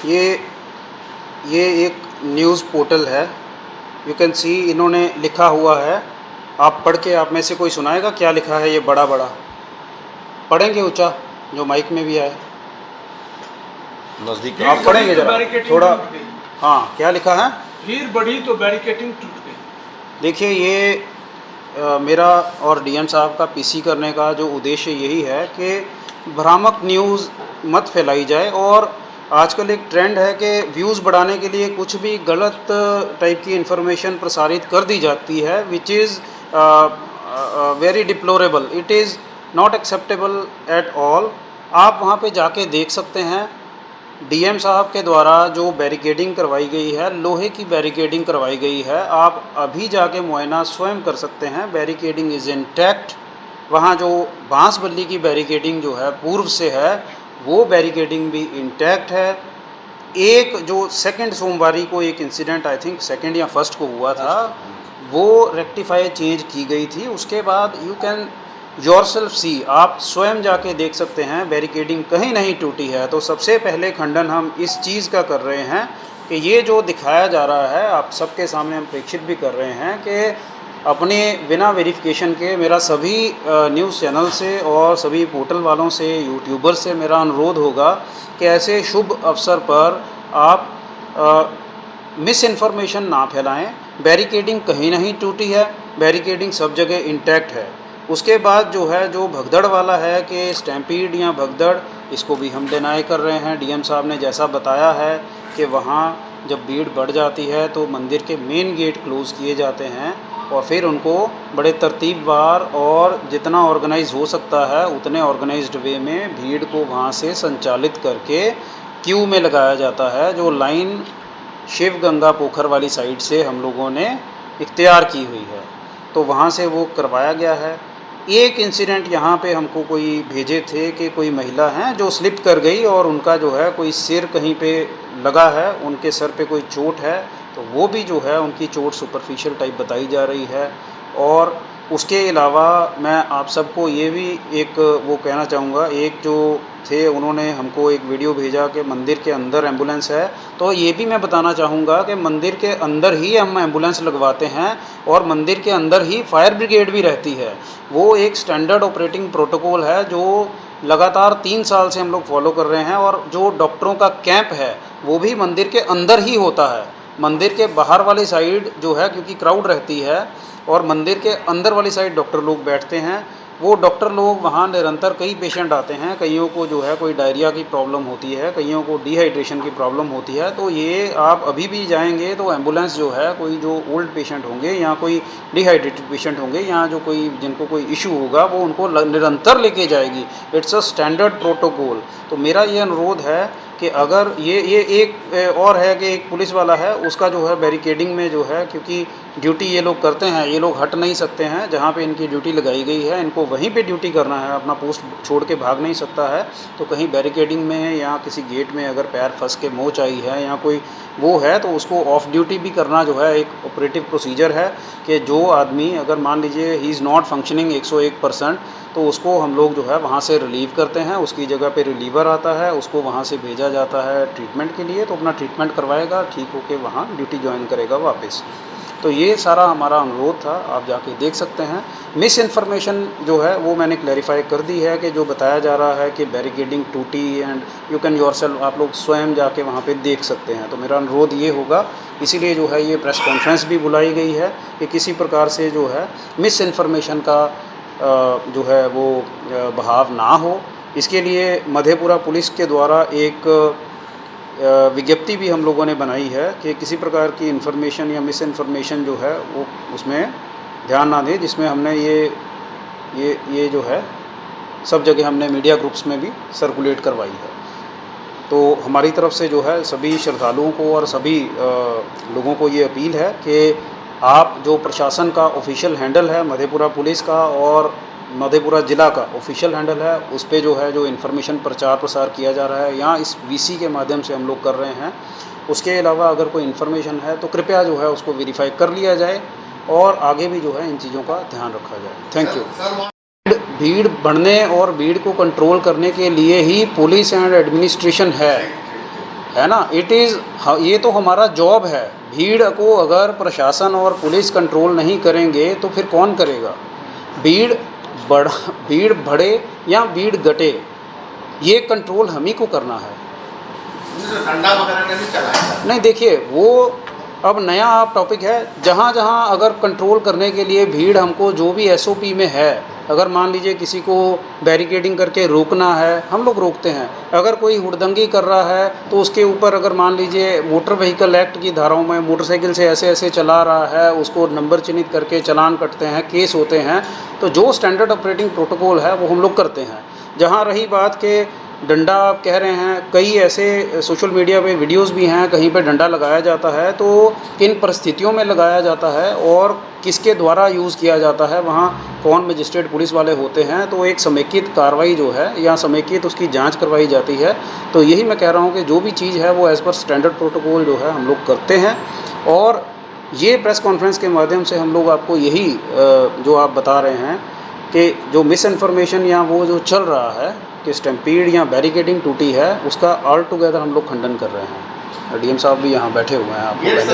ये ये एक न्यूज़ पोर्टल है। यू कैन सी इन्होंने लिखा हुआ है। आप पढ़ के आप में से कोई सुनाएगा क्या लिखा है? ये बड़ा बड़ा पढ़ेंगे ऊंचा, जो माइक में भी आए। नजदीक आप पढ़ेंगे जरा थोड़ा। हाँ, क्या लिखा है? भीड़ बढ़ी तो बैरिकेटिंग टूट गई। देखिए, ये मेरा और डीएम साहब का पीसी करने का जो उद्देश्य यही है कि भ्रामक न्यूज़ मत फैलाई जाए। और आजकल एक ट्रेंड है कि व्यूज़ बढ़ाने के लिए कुछ भी गलत टाइप की इन्फॉर्मेशन प्रसारित कर दी जाती है, which is very deplorable. It is not acceptable at all. आप वहाँ पे जाके देख सकते हैं, डीएम साहब के द्वारा जो बैरिकेडिंग करवाई गई है, लोहे की बैरिकेडिंग करवाई गई है। आप अभी जाके मुआयना स्वयं कर सकते हैं। Barricading is intact. वहाँ जो बांस बल्ली की बैरिकेडिंग जो है पूर्व से है, वो बैरिकेडिंग भी इंटैक्ट है। एक जो सेकंड सोमवारी को एक इंसिडेंट, आई थिंक सेकंड या फर्स्ट को हुआ था, वो रेक्टिफाई चेंज की गई थी। उसके बाद यू कैन योरसेल्फ सी, आप स्वयं जाके देख सकते हैं बैरिकेडिंग कहीं नहीं टूटी है। तो सबसे पहले खंडन हम इस चीज़ का कर रहे हैं कि ये जो दिखाया जा रहा है, आप सबके सामने हम प्रेक्षित भी कर रहे हैं कि अपने बिना वेरिफिकेशन के, मेरा सभी न्यूज़ चैनल से और सभी पोर्टल वालों से, यूट्यूबर से मेरा अनुरोध होगा कि ऐसे शुभ अवसर पर आप मिस इन्फॉर्मेशन ना फैलाएं। बैरिकेडिंग कहीं नहीं टूटी है, बैरिकेडिंग सब जगह इंटैक्ट है। उसके बाद जो है, जो भगदड़ वाला है कि स्टैम्पीड या भगदड़, इसको भी हम डिनाई कर रहे हैं। डीएम साहब ने जैसा बताया है कि वहाँ जब भीड़ बढ़ जाती है तो मंदिर के मेन गेट क्लोज़ किए जाते हैं और फिर उनको बड़े तरतीबवार और जितना ऑर्गेनाइज हो सकता है उतने ऑर्गेनाइज्ड वे में भीड़ को वहाँ से संचालित करके क्यू में लगाया जाता है, जो लाइन शिव गंगा पोखर वाली साइड से हम लोगों ने इख्तियार की हुई है। तो वहाँ से वो करवाया गया है। एक इंसिडेंट यहाँ पे हमको कोई भेजे थे कि कोई महिला हैं जो स्लिप कर गई और उनका जो है कोई सिर कहीं पे लगा है, उनके सर पे कोई चोट है। तो वो भी जो है उनकी चोट सुपरफिशियल टाइप बताई जा रही है। और उसके अलावा मैं आप सबको ये भी एक वो कहना चाहूँगा, एक जो थे उन्होंने हमको एक वीडियो भेजा कि मंदिर के अंदर एम्बुलेंस है। तो ये भी मैं बताना चाहूँगा कि मंदिर के अंदर ही हम एम्बुलेंस लगवाते हैं और मंदिर के अंदर ही फायर ब्रिगेड भी रहती है। वो एक स्टैंडर्ड ऑपरेटिंग प्रोटोकॉल है जो लगातार 3 साल से हम लोग फॉलो कर रहे हैं। और जो डॉक्टरों का कैंप है वो भी मंदिर के अंदर ही होता है। मंदिर के बाहर वाली साइड जो है, क्योंकि क्राउड रहती है, और मंदिर के अंदर वाली साइड डॉक्टर लोग बैठते हैं। वो डॉक्टर लोग वहाँ निरंतर, कई पेशेंट आते हैं, कईयों को जो है कोई डायरिया की प्रॉब्लम होती है, कईयों को डिहाइड्रेशन की प्रॉब्लम होती है। तो ये आप अभी भी जाएंगे तो एम्बुलेंस जो है, कोई जो ओल्ड पेशेंट होंगे या कोई डिहाइड्रेटेड पेशेंट होंगे या जो कोई जिनको कोई इशू होगा, वो उनको निरंतर लेके जाएगी। It's a standard protocol. तो मेरा ये अनुरोध है कि अगर ये एक और है कि एक पुलिस वाला है, उसका जो है बैरिकेडिंग में जो है, क्योंकि ड्यूटी ये लोग करते हैं, ये लोग हट नहीं सकते हैं। जहाँ पे इनकी ड्यूटी लगाई गई है इनको वहीं पे ड्यूटी करना है, अपना पोस्ट छोड़ के भाग नहीं सकता है। तो कहीं बैरिकेडिंग में या किसी गेट में अगर पैर फंस के मोच आई है या कोई वो है, तो उसको ऑफ ड्यूटी भी करना जो है एक ऑपरेटिव प्रोसीजर है कि जो आदमी, अगर मान लीजिए ही इज़ नॉट फंक्शनिंग 101%, तो उसको हम लोग जो है वहाँ से रिलीव करते हैं। उसकी जगह पे रिलीवर आता है, उसको वहाँ से भेजा जाता है ट्रीटमेंट के लिए। तो अपना ट्रीटमेंट करवाएगा, ठीक होके वहाँ ड्यूटी ज्वाइन करेगा वापस। तो ये सारा हमारा अनुरोध था, आप जाके देख सकते हैं। मिस इन्फॉर्मेशन जो है वो मैंने क्लैरिफाई कर दी है कि जो बताया जा रहा है कि बैरिकेडिंग टूटी, एंड यू कैन योरसेल्फ, आप लोग स्वयं जाके वहाँ पे देख सकते हैं। तो मेरा अनुरोध ये होगा, इसीलिए जो है ये प्रेस कॉन्फ्रेंस भी बुलाई गई है कि किसी प्रकार से जो है मिस इन्फॉर्मेशन का जो है वो बहाव ना हो। इसके लिए मधेपुरा पुलिस के द्वारा एक विज्ञप्ति भी हम लोगों ने बनाई है कि किसी प्रकार की इन्फॉर्मेशन या मिस इन्फॉर्मेशन जो है वो उसमें ध्यान ना दें, जिसमें हमने ये जो है सब जगह हमने मीडिया ग्रुप्स में भी सर्कुलेट करवाई है। तो हमारी तरफ से जो है सभी श्रद्धालुओं को और सभी लोगों को ये अपील है कि आप जो प्रशासन का ऑफिशियल हैंडल है मधेपुरा पुलिस का और मधेपुरा ज़िला का ऑफिशियल हैंडल है, उस पे जो है जो इन्फॉर्मेशन प्रचार प्रसार किया जा रहा है या इस वीसी के माध्यम से हम लोग कर रहे हैं, उसके अलावा अगर कोई इन्फॉर्मेशन है तो कृपया जो है उसको वेरीफाई कर लिया जाए और आगे भी जो है इन चीज़ों का ध्यान रखा जाए। Thank you. भीड़ बढ़ने और भीड़ को कंट्रोल करने के लिए ही पुलिस एंड एडमिनिस्ट्रेशन है। है ना। इट इज़, ये तो हमारा जॉब है। भीड़ को अगर प्रशासन और पुलिस कंट्रोल नहीं करेंगे तो फिर कौन करेगा। भीड़ भीड़ बढ़े या भीड़ घटे, ये कंट्रोल हम ही को करना है। डंडा वगैरह नहीं चलाया। नहीं देखिए, वो अब नया आप टॉपिक है। जहाँ जहाँ अगर कंट्रोल करने के लिए भीड़ हमको जो भी एसओपी में है, अगर मान लीजिए किसी को बैरिकेडिंग करके रोकना है, हम लोग रोकते हैं। अगर कोई हुड़दंगी कर रहा है तो उसके ऊपर अगर मान लीजिए मोटर व्हीकल एक्ट की धाराओं में मोटरसाइकिल से ऐसे ऐसे चला रहा है, उसको नंबर चिन्हित करके चालान कटते हैं, केस होते हैं। तो जो स्टैंडर्ड ऑपरेटिंग प्रोटोकॉल है वो हम लोग करते हैं। जहाँ रही बात के डंडा आप कह रहे हैं, कई ऐसे सोशल मीडिया पे वीडियोस भी हैं कहीं पे डंडा लगाया जाता है, तो किन परिस्थितियों में लगाया जाता है और किसके द्वारा यूज़ किया जाता है, वहाँ कौन मजिस्ट्रेट पुलिस वाले होते हैं, तो एक समेकित कार्रवाई जो है या समेकित उसकी जांच करवाई जाती है। तो यही मैं कह रहा हूँ कि जो भी चीज़ है वो एज़ पर स्टैंडर्ड प्रोटोकॉल जो है हम लोग करते हैं। और ये प्रेस कॉन्फ्रेंस के माध्यम से हम लोग आपको यही जो आप बता रहे हैं कि जो मिस इन्फॉर्मेशन या वो जो चल रहा है कि स्टैम्पीड या बैरिकेडिंग टूटी है, उसका ऑल टुगेदर हम लोग खंडन कर रहे हैं। डीएम साहब भी यहाँ बैठे हुए हैं, आपको ये पहले